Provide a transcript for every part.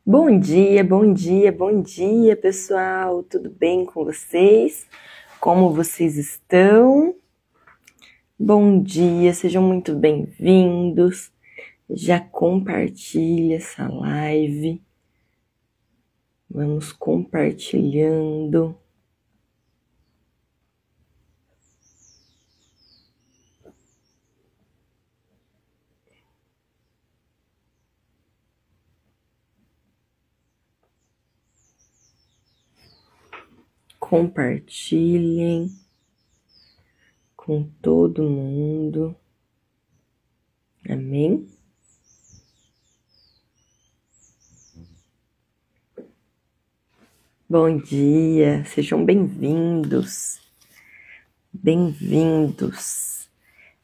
Bom dia, bom dia, bom dia, pessoal! Tudo bem com vocês? Como vocês estão? Bom dia, sejam muito bem-vindos. Já compartilha essa live. Vamos compartilhando. Compartilhem com todo mundo. Amém? Bom dia, sejam bem-vindos. Bem-vindos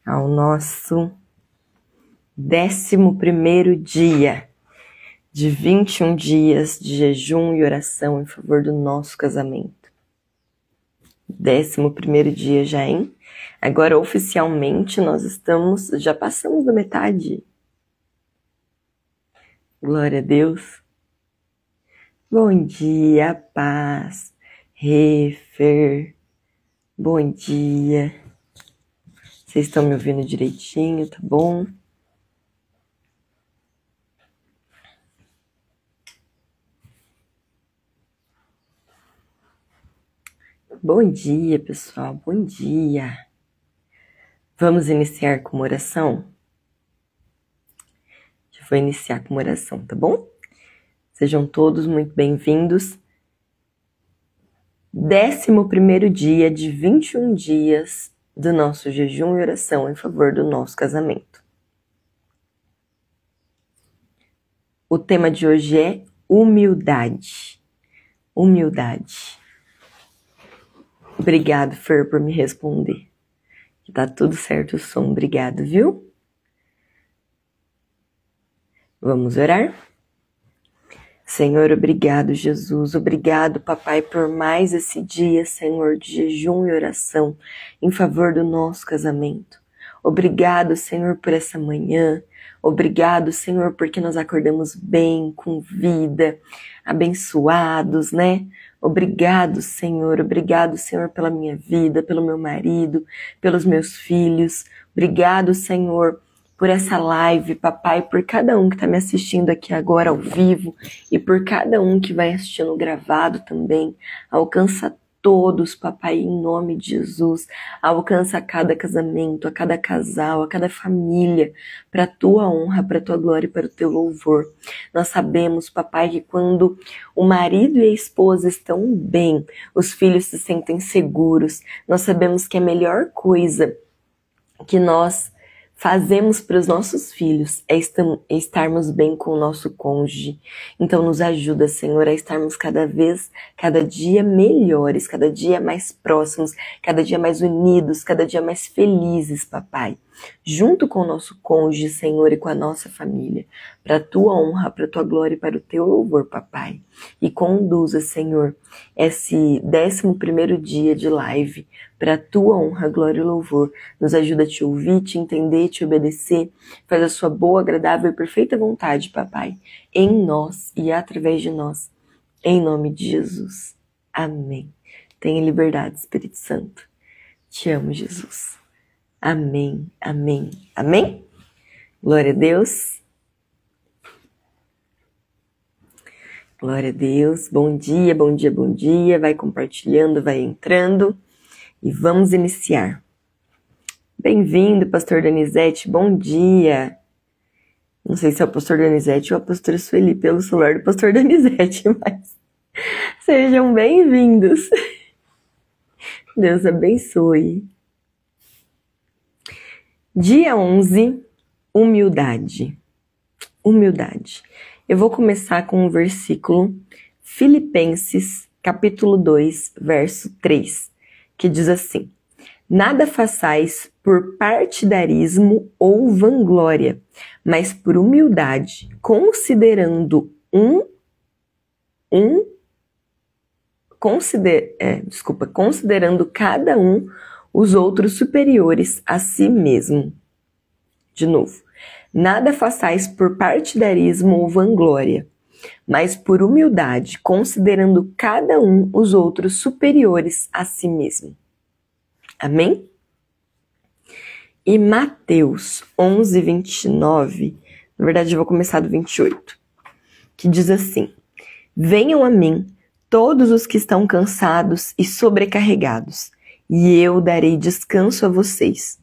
ao nosso 11º dia de 21 dias de jejum e oração em favor do nosso casamento. 11º dia já, hein? Agora, oficialmente, já passamos da metade. Glória a Deus. Bom dia, paz. Refer. Bom dia. Vocês estão me ouvindo direitinho, tá bom? Bom dia, pessoal. Bom dia. Vamos iniciar com uma oração? Já vou iniciar com uma oração, tá bom? Sejam todos muito bem-vindos. 11º dia de 21 dias do nosso jejum e oração em favor do nosso casamento. O tema de hoje é humildade. Humildade. Obrigado, Fer, por me responder. Tá tudo certo o som, obrigado, viu? Vamos orar? Senhor, obrigado, Jesus. Obrigado, Papai, por mais esse dia, Senhor, de jejum e oração em favor do nosso casamento. Obrigado, Senhor, por essa manhã. Obrigado, Senhor, porque nós acordamos bem, com vida, abençoados, né? Obrigado, Senhor, pela minha vida, pelo meu marido, pelos meus filhos. Obrigado, Senhor, por essa live, Papai, por cada um que está me assistindo aqui agora ao vivo e por cada um que vai assistindo gravado também. Alcança todos, Papai, em nome de Jesus. Alcança cada casamento, a cada casal, a cada família, para a tua honra, para a tua glória e para o teu louvor. Nós sabemos, Papai, que quando o marido e a esposa estão bem, os filhos se sentem seguros. Nós sabemos que a melhor coisa que nós fazemos para os nossos filhos é estarmos bem com o nosso cônjuge. Então nos ajuda, Senhor, a estarmos cada dia melhores, cada dia mais próximos, cada dia mais unidos, cada dia mais felizes, Papai. Junto com o nosso cônjuge, Senhor, e com a nossa família, para a tua honra, para a tua glória e para o teu louvor, Papai. E conduza, Senhor, esse 11º dia de live para a tua honra, glória e louvor. Nos ajuda a te ouvir, te entender, te obedecer. Faz a sua boa, agradável e perfeita vontade, Papai, em nós e através de nós. Em nome de Jesus. Amém. Tenha liberdade, Espírito Santo. Te amo, Jesus. Amém, amém, amém? Glória a Deus. Glória a Deus. Bom dia, bom dia, bom dia. Vai compartilhando, vai entrando e vamos iniciar. Bem-vindo, pastor Donizete, bom dia. Não sei se é o pastor Donizete ou a pastora Sueli pelo celular do pastor Donizete, mas sejam bem-vindos. Deus abençoe. Dia 11, humildade. Humildade. Eu vou começar com um versículo, Filipenses, capítulo 2, verso 3, que diz assim: Nada façais por partidarismo ou vanglória, mas por humildade, considerando considerando cada um os outros superiores a si mesmo. De novo, nada façais por partidarismo ou vanglória, mas por humildade, considerando cada um os outros superiores a si mesmo. Amém? E Mateus 11, 29, na verdade eu vou começar do 28, que diz assim: venham a mim todos os que estão cansados e sobrecarregados, e eu darei descanso a vocês.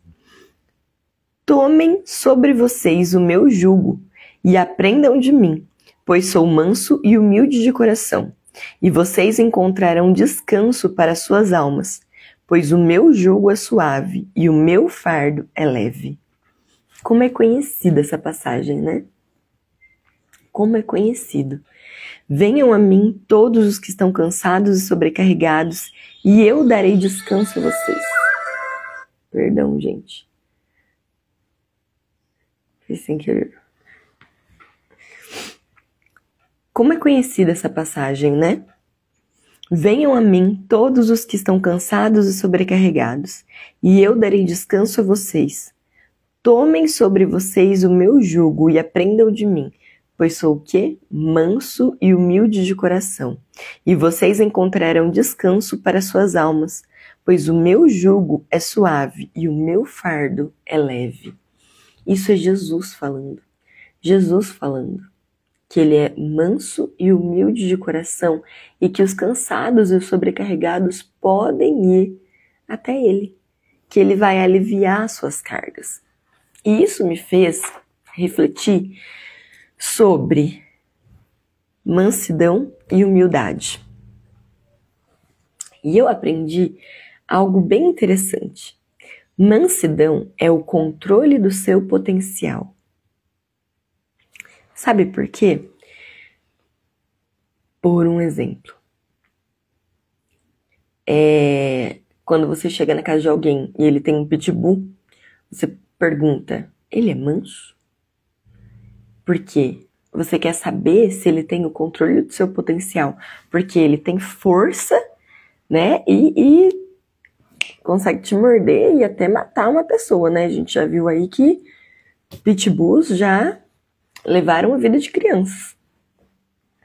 Tomem sobre vocês o meu jugo e aprendam de mim, pois sou manso e humilde de coração, e vocês encontrarão descanso para suas almas, pois o meu jugo é suave e o meu fardo é leve. Como é conhecida essa passagem, né? Como é conhecido. Venham a mim todos os que estão cansados e sobrecarregados, e eu darei descanso a vocês. Perdão, gente. Fiz sem querer. Como é conhecida essa passagem, né? Venham a mim todos os que estão cansados e sobrecarregados, e eu darei descanso a vocês. Tomem sobre vocês o meu jugo e aprendam de mim, pois sou o quê? Manso e humilde de coração, e vocês encontrarão descanso para suas almas, pois o meu jugo é suave e o meu fardo é leve. Isso é Jesus falando. Jesus falando que ele é manso e humilde de coração e que os cansados e os sobrecarregados podem ir até ele, que ele vai aliviar suas cargas. E isso me fez refletir sobre mansidão e humildade. E eu aprendi algo bem interessante. Mansidão é o controle do seu potencial. Sabe por quê? Por um exemplo. Quando você chega na casa de alguém e ele tem um pitbull, você pergunta, ele é manso? Por quê? Você quer saber se ele tem o controle do seu potencial, porque ele tem força, né? E consegue te morder e até matar uma pessoa, né? A gente já viu aí que pitbulls já levaram a vida de crianças,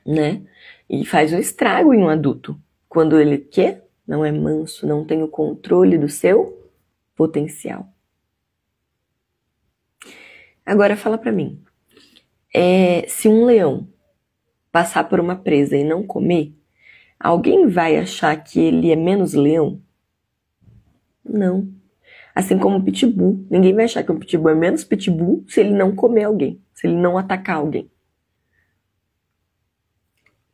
né? E faz um estrago em um adulto. Quando ele quer, não é manso, não tem o controle do seu potencial. Agora fala pra mim. Se um leão passar por uma presa e não comer, alguém vai achar que ele é menos leão? Não. Assim como o pitbull. Ninguém vai achar que o pitbull é menos pitbull se ele não comer alguém, se ele não atacar alguém.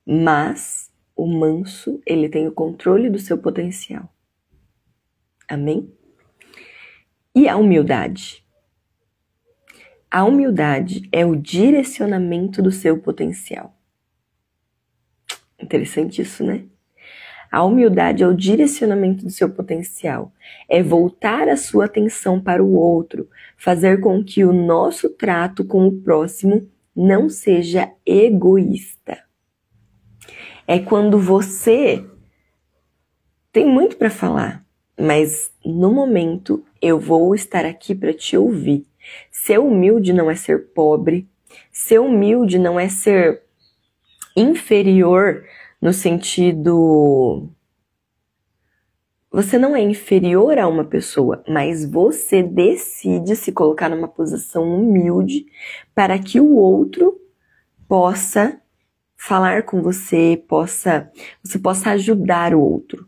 Mas o manso, ele tem o controle do seu potencial. Amém? E a humildade? A humildade é o direcionamento do seu potencial. Interessante isso, né? A humildade é o direcionamento do seu potencial. É voltar a sua atenção para o outro, fazer com que o nosso trato com o próximo não seja egoísta. É quando você tem muito para falar, mas no momento eu vou estar aqui para te ouvir. Ser humilde não é ser pobre. Ser humilde não é ser inferior no sentido... Você não é inferior a uma pessoa, mas você decide se colocar numa posição humilde para que o outro possa falar com você, você possa ajudar o outro.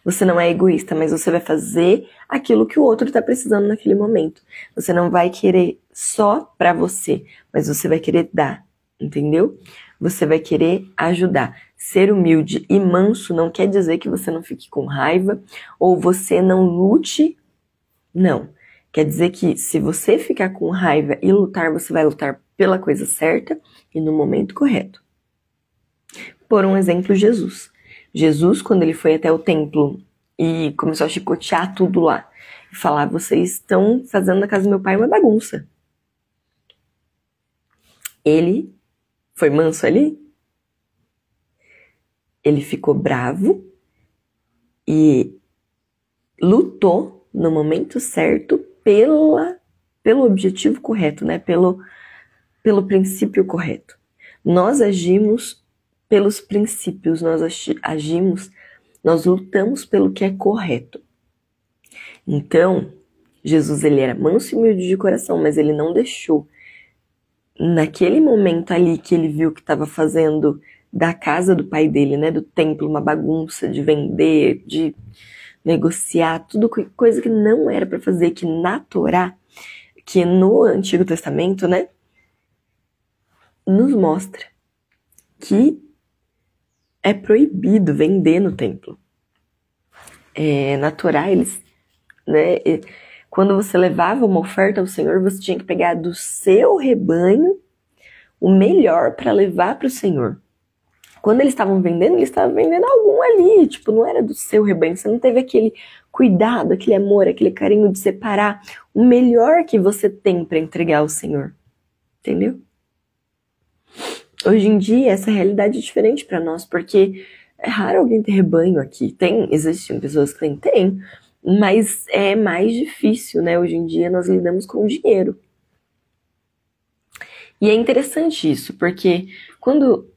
Você não é egoísta, mas você vai fazer aquilo que o outro está precisando naquele momento. Você não vai querer só para você, mas você vai querer dar, entendeu? Você vai querer ajudar. Ser humilde e manso não quer dizer que você não fique com raiva ou você não lute. Não. Quer dizer que se você ficar com raiva e lutar, você vai lutar pela coisa certa e no momento correto. Por um exemplo, Jesus. Jesus, quando ele foi até o templo e começou a chicotear tudo lá, e falar, vocês estão fazendo na casa do meu pai uma bagunça. Ele foi manso ali? Ele ficou bravo e lutou no momento certo pelo objetivo correto, né? Pelo princípio correto. Nós agimos pelos princípios, nós lutamos pelo que é correto. Então, Jesus, ele era manso e humilde de coração, mas ele não deixou, naquele momento ali que ele viu que estava fazendo da casa do pai dele, né, do templo, uma bagunça de vender, de negociar, tudo coisa que não era para fazer, que na Torá, que no Antigo Testamento, né, nos mostra que é proibido vender no templo. Na Torá, eles, né, quando você levava uma oferta ao Senhor, você tinha que pegar do seu rebanho o melhor para levar para o Senhor. Quando eles estavam vendendo algum ali, tipo, não era do seu rebanho, você não teve aquele cuidado, aquele amor, aquele carinho de separar o melhor que você tem para entregar ao Senhor. Entendeu? Hoje em dia, essa realidade é diferente para nós, porque é raro alguém ter rebanho aqui. Existem pessoas que têm, mas é mais difícil, né? Hoje em dia, nós lidamos com dinheiro. E é interessante isso, porque quando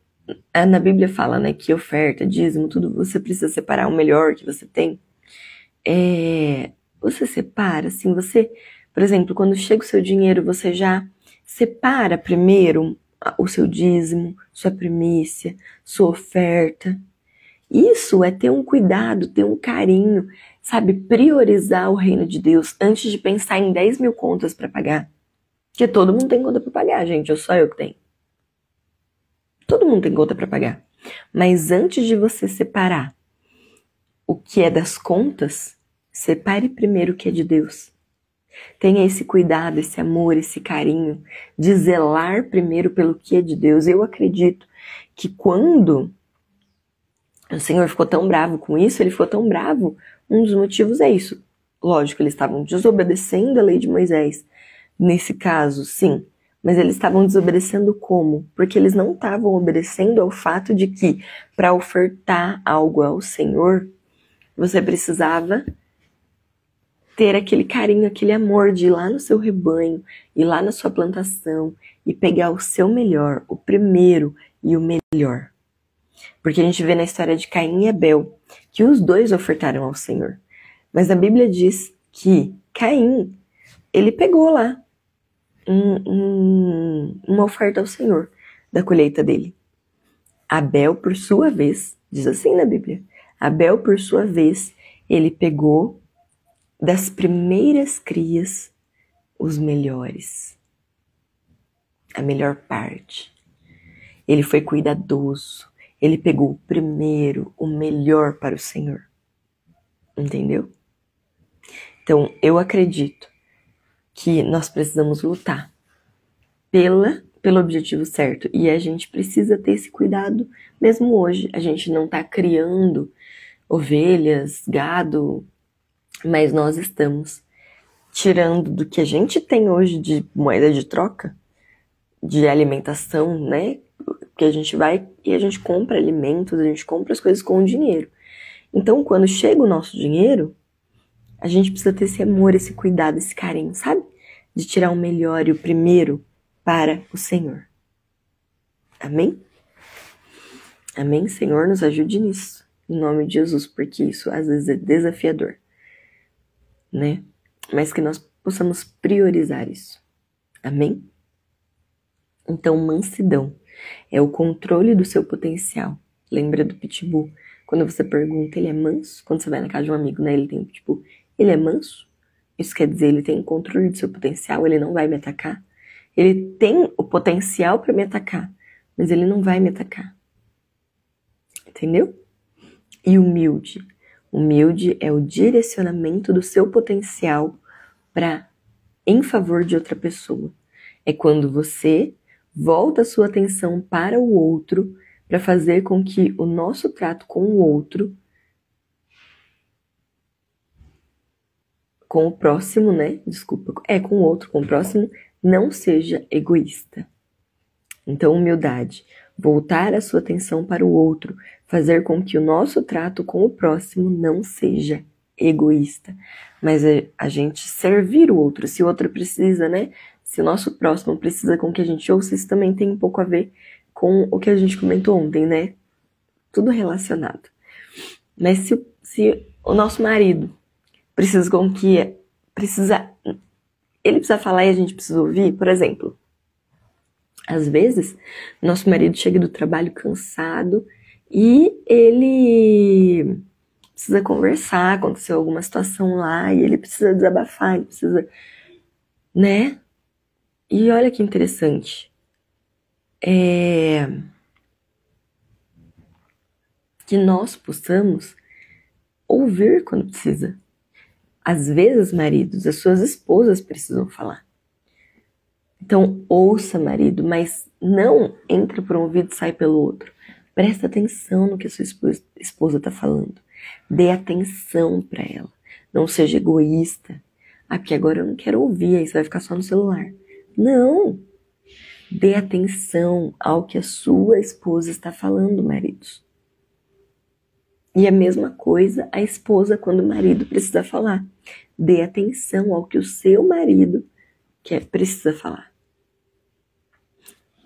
na Bíblia fala, né, que oferta, dízimo, tudo, você precisa separar o melhor que você tem. Você separa, assim, por exemplo, quando chega o seu dinheiro, você já separa primeiro o seu dízimo, sua primícia, sua oferta. Isso é ter um cuidado, ter um carinho, sabe? Priorizar o reino de Deus antes de pensar em 10 mil contas para pagar. Porque todo mundo tem conta para pagar, gente, ou só eu que tenho. Todo mundo tem conta para pagar. Mas antes de você separar o que é das contas, separe primeiro o que é de Deus. Tenha esse cuidado, esse amor, esse carinho de zelar primeiro pelo que é de Deus. Eu acredito que quando o Senhor ficou tão bravo com isso, ele ficou tão bravo, um dos motivos é isso. Lógico, eles estavam desobedecendo a lei de Moisés. Nesse caso, sim. Mas eles estavam desobedecendo como? Porque eles não estavam obedecendo ao fato de que, para ofertar algo ao Senhor, você precisava ter aquele carinho, aquele amor de ir lá no seu rebanho, ir lá na sua plantação e pegar o seu melhor, o primeiro e o melhor. Porque a gente vê na história de Caim e Abel que os dois ofertaram ao Senhor. Mas a Bíblia diz que Caim, ele pegou lá uma oferta ao Senhor da colheita dele. Abel, por sua vez, diz assim na Bíblia, Abel, por sua vez, ele pegou das primeiras crias os melhores, a melhor parte. Ele foi cuidadoso, ele pegou o primeiro, o melhor para o Senhor. Entendeu? Então, eu acredito que nós precisamos lutar pelo objetivo certo. E a gente precisa ter esse cuidado mesmo hoje. A gente não está criando ovelhas, gado, mas nós estamos tirando do que a gente tem hoje de moeda de troca, de alimentação, né? Que a gente vai e a gente compra alimentos, a gente compra as coisas com dinheiro. Então, quando chega o nosso dinheiro, a gente precisa ter esse amor, esse cuidado, esse carinho, sabe? De tirar o melhor e o primeiro para o Senhor. Amém? Amém? Senhor, nos ajude nisso. Em nome de Jesus, porque isso às vezes é desafiador, né? Mas que nós possamos priorizar isso. Amém? Então, mansidão é o controle do seu potencial. Lembra do pitbull? Quando você pergunta, ele é manso? Quando você vai na casa de um amigo, né? Ele tem um pitbull. Ele é manso? Isso quer dizer, ele tem o controle do seu potencial, ele não vai me atacar. Ele tem o potencial para me atacar, mas ele não vai me atacar. Entendeu? E humilde. Humilde é o direcionamento do seu potencial em favor de outra pessoa. É quando você volta a sua atenção para o outro para fazer com que o nosso trato com o outro, com o próximo, né? Desculpa, com o outro, com o próximo, não seja egoísta. Então, humildade, voltar a sua atenção para o outro, fazer com que o nosso trato com o próximo não seja egoísta, mas a gente servir o outro. Se o outro precisa, né? Se o nosso próximo precisa com que a gente ouça, isso também tem um pouco a ver com o que a gente comentou ontem, né? Tudo relacionado. Mas se o nosso marido precisa ele precisa falar e a gente precisa ouvir, por exemplo, às vezes nosso marido chega do trabalho cansado e ele precisa conversar, aconteceu alguma situação lá e ele precisa desabafar, ele precisa, né? E olha que interessante. Que nós possamos ouvir quando precisa. Às vezes, maridos, as suas esposas precisam falar. Então, ouça, marido, mas não entra por um ouvido e sai pelo outro. Presta atenção no que a sua esposa está falando. Dê atenção para ela. Não seja egoísta. Ah, porque agora eu não quero ouvir, aí você vai ficar só no celular. Não! Dê atenção ao que a sua esposa está falando, maridos. E a mesma coisa a esposa quando o marido precisa falar. Dê atenção ao que o seu marido precisa falar.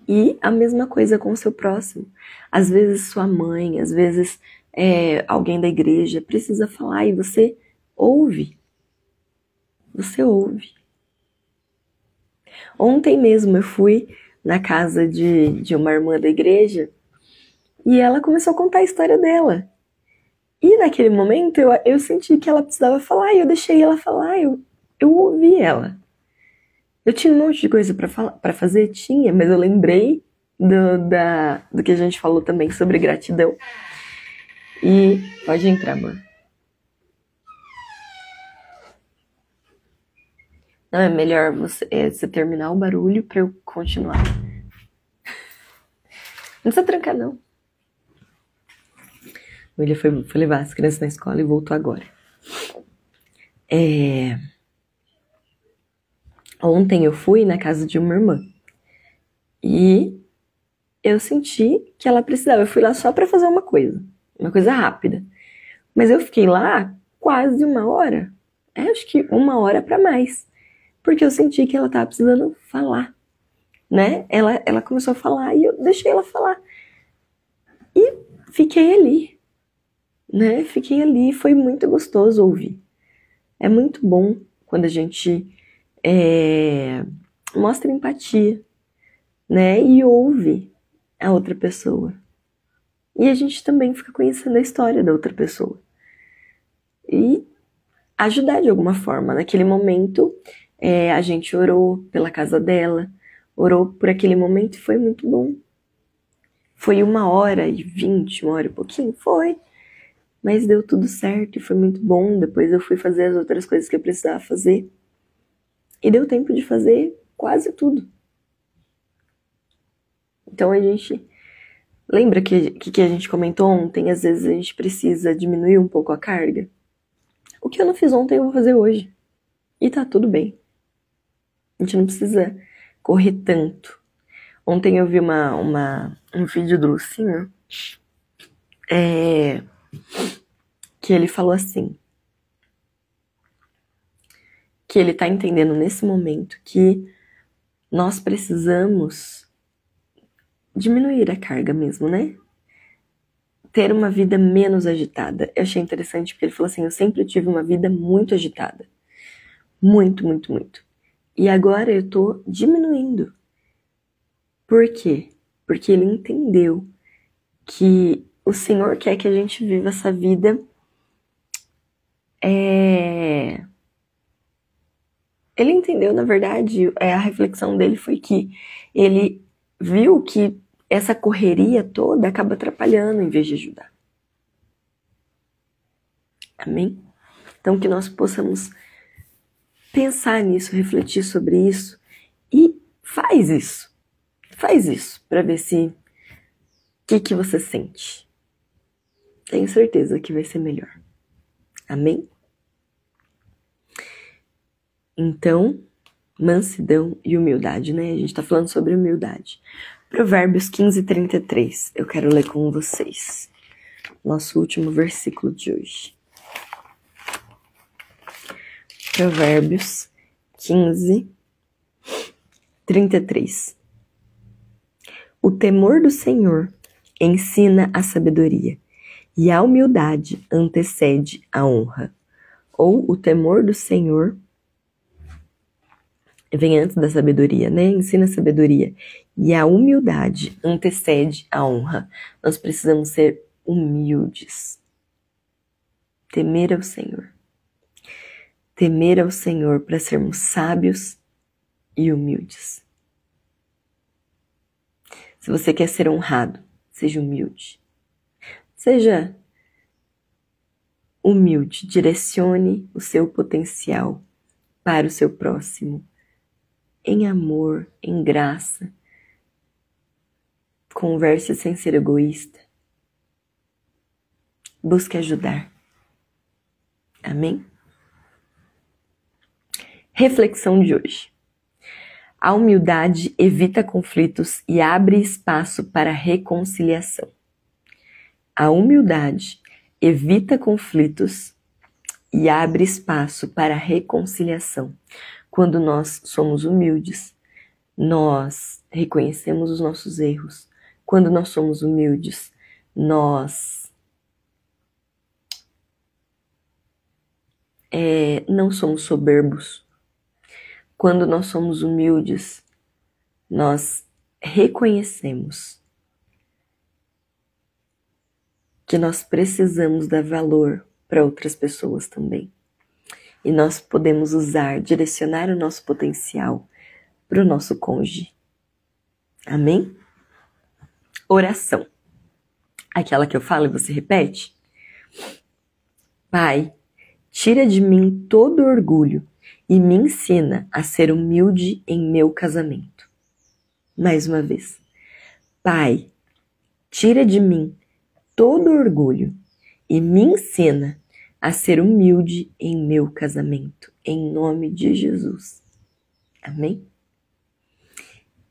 E a mesma coisa com o seu próximo. Às vezes sua mãe, às vezes alguém da igreja precisa falar e você ouve. Você ouve. Ontem mesmo eu fui na casa de uma irmã da igreja e ela começou a contar a história dela. E naquele momento eu senti que ela precisava falar e eu deixei ela falar, eu ouvi ela. Eu tinha um monte de coisa para fazer, tinha, mas eu lembrei do que a gente falou também sobre gratidão. E pode entrar, amor. Não, é melhor você terminar o barulho para eu continuar. Não precisa trancar, não. Ele foi levar as crianças na escola e voltou agora. Ontem eu fui na casa de uma irmã. E eu senti que ela precisava. Eu fui lá só para fazer uma coisa rápida. Mas eu fiquei lá quase 1 hora. Acho que 1 hora para mais. Porque eu senti que ela estava precisando falar. Né? Ela começou a falar e eu deixei ela falar. E fiquei ali. Né? Fiquei ali, foi muito gostoso ouvir. É muito bom quando a gente mostra empatia, né? E ouve a outra pessoa. E a gente também fica conhecendo a história da outra pessoa. E ajudar de alguma forma. Naquele momento, a gente orou pela casa dela, orou por aquele momento e foi muito bom. Foi 1h20, 1h e pouquinho? Foi. Mas deu tudo certo e foi muito bom. Depois eu fui fazer as outras coisas que eu precisava fazer. E deu tempo de fazer quase tudo. Então a gente... Lembra que a gente comentou ontem? Às vezes a gente precisa diminuir um pouco a carga. O que eu não fiz ontem eu vou fazer hoje. E tá tudo bem. A gente não precisa correr tanto. Ontem eu vi um vídeo do Lucinho. Que ele falou assim, que ele tá entendendo nesse momento que nós precisamos diminuir a carga mesmo, né? Ter uma vida menos agitada. Eu achei interessante porque ele falou assim, eu sempre tive uma vida muito agitada. Muito, muito, muito. E agora eu tô diminuindo. Por quê? Porque ele entendeu que o Senhor quer que a gente viva essa vida Ele entendeu, na verdade, a reflexão dele foi que ele viu que essa correria toda acaba atrapalhando em vez de ajudar. Amém? Então que nós possamos pensar nisso, refletir sobre isso e faz isso. Faz isso para ver se o que você sente. Tenho certeza que vai ser melhor. Amém? Então, mansidão e humildade, né? A gente tá falando sobre humildade. Provérbios 15:33. Eu quero ler com vocês. Nosso último versículo de hoje. Provérbios 15:33. O temor do Senhor ensina a sabedoria, e a humildade antecede a honra. Ou o temor do Senhor vem antes da sabedoria, né? Ensina a sabedoria. E a humildade antecede a honra. Nós precisamos ser humildes. Temer ao Senhor. Temer ao Senhor para sermos sábios e humildes. Se você quer ser honrado, seja humilde. Seja humilde. Direcione o seu potencial para o seu próximo. Em amor, em graça. Converse sem ser egoísta. Busque ajudar. Amém? Reflexão de hoje. A humildade evita conflitos e abre espaço para reconciliação. A humildade evita conflitos e abre espaço para reconciliação. Quando nós somos humildes, nós reconhecemos os nossos erros. Quando nós somos humildes, nós não somos soberbos. Quando nós somos humildes, nós reconhecemos que nós precisamos dar valor para outras pessoas também. E nós podemos direcionar o nosso potencial para o nosso cônjuge. Amém? Oração. Aquela que eu falo e você repete. Pai, tira de mim todo orgulho e me ensina a ser humilde em meu casamento. Mais uma vez. Pai, tira de mim todo orgulho e me ensina a ser humilde em meu casamento. Em nome de Jesus. Amém?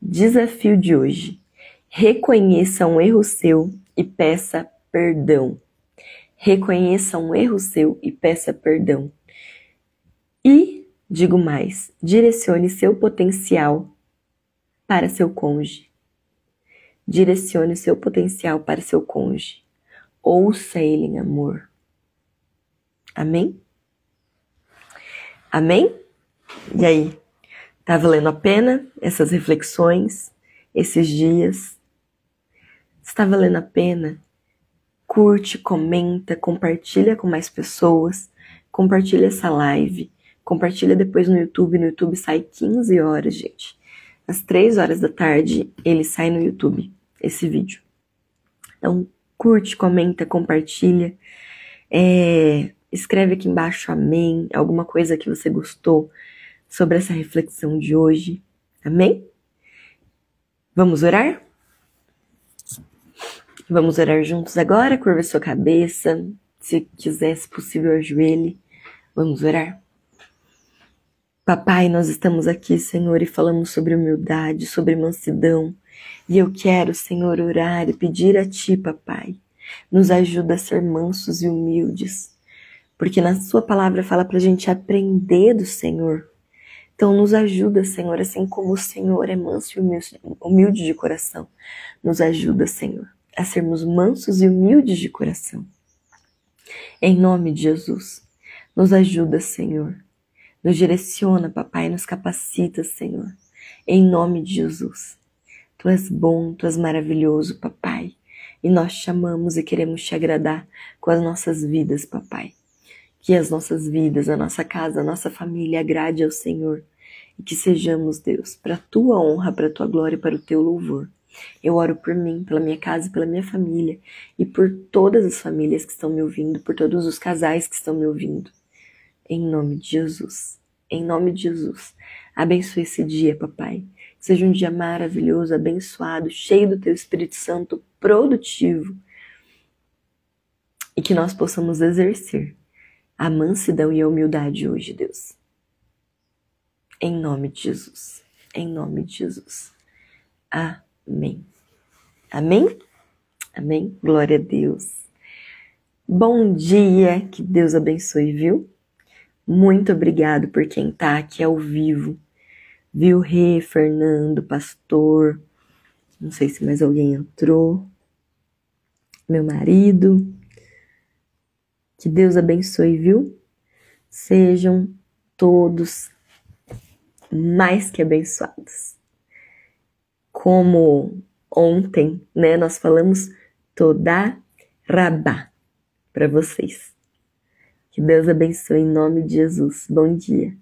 Desafio de hoje. Reconheça um erro seu e peça perdão. Reconheça um erro seu e peça perdão. E, digo mais, direcione seu potencial para seu cônjuge. Direcione seu potencial para seu cônjuge. Ouça ele em amor. Amém? Amém? E aí? Tá valendo a pena essas reflexões, esses dias? Está valendo a pena? Curte, comenta, compartilha com mais pessoas, compartilha essa live, compartilha depois no YouTube. No YouTube sai 15 horas, gente. Às 3 horas da tarde ele sai no YouTube, esse vídeo. Então, curte, comenta, compartilha. Escreve aqui embaixo amém, alguma coisa que você gostou sobre essa reflexão de hoje. Amém? Vamos orar? Vamos orar juntos agora? Curva sua cabeça. Se quiser, se possível, ajoelhe. Vamos orar? Papai, nós estamos aqui, Senhor, e falamos sobre humildade, sobre mansidão. E eu quero, Senhor, orar e pedir a Ti, Papai, nos ajuda a ser mansos e humildes. Porque na Sua palavra fala pra gente aprender do Senhor. Então nos ajuda, Senhor, assim como o Senhor é manso e humilde de coração. Nos ajuda, Senhor, a sermos mansos e humildes de coração. Em nome de Jesus, nos ajuda, Senhor. Nos direciona, Papai, nos capacita, Senhor. Em nome de Jesus. Tu és bom, Tu és maravilhoso, Papai. E nós te amamos e queremos te agradar com as nossas vidas, Papai. Que as nossas vidas, a nossa casa, a nossa família agrade ao Senhor. E que sejamos, Deus, para a Tua honra, para a Tua glória e para o Teu louvor. Eu oro por mim, pela minha casa, pela minha família. E por todas as famílias que estão me ouvindo, por todos os casais que estão me ouvindo. Em nome de Jesus. Em nome de Jesus. Abençoe esse dia, Papai. Seja um dia maravilhoso, abençoado, cheio do Teu Espírito Santo, produtivo. E que nós possamos exercer a mansidão e a humildade hoje, Deus. Em nome de Jesus. Em nome de Jesus. Amém. Amém? Amém? Glória a Deus. Bom dia, que Deus abençoe, viu? Muito obrigado por quem tá aqui ao vivo. Viu, Rê, Fernando, Pastor, Não sei se mais alguém entrou. Meu marido. Que Deus abençoe, viu? Sejam todos mais que abençoados. Como ontem, né, nós falamos toda rabá para vocês. Que Deus abençoe em nome de Jesus. Bom dia.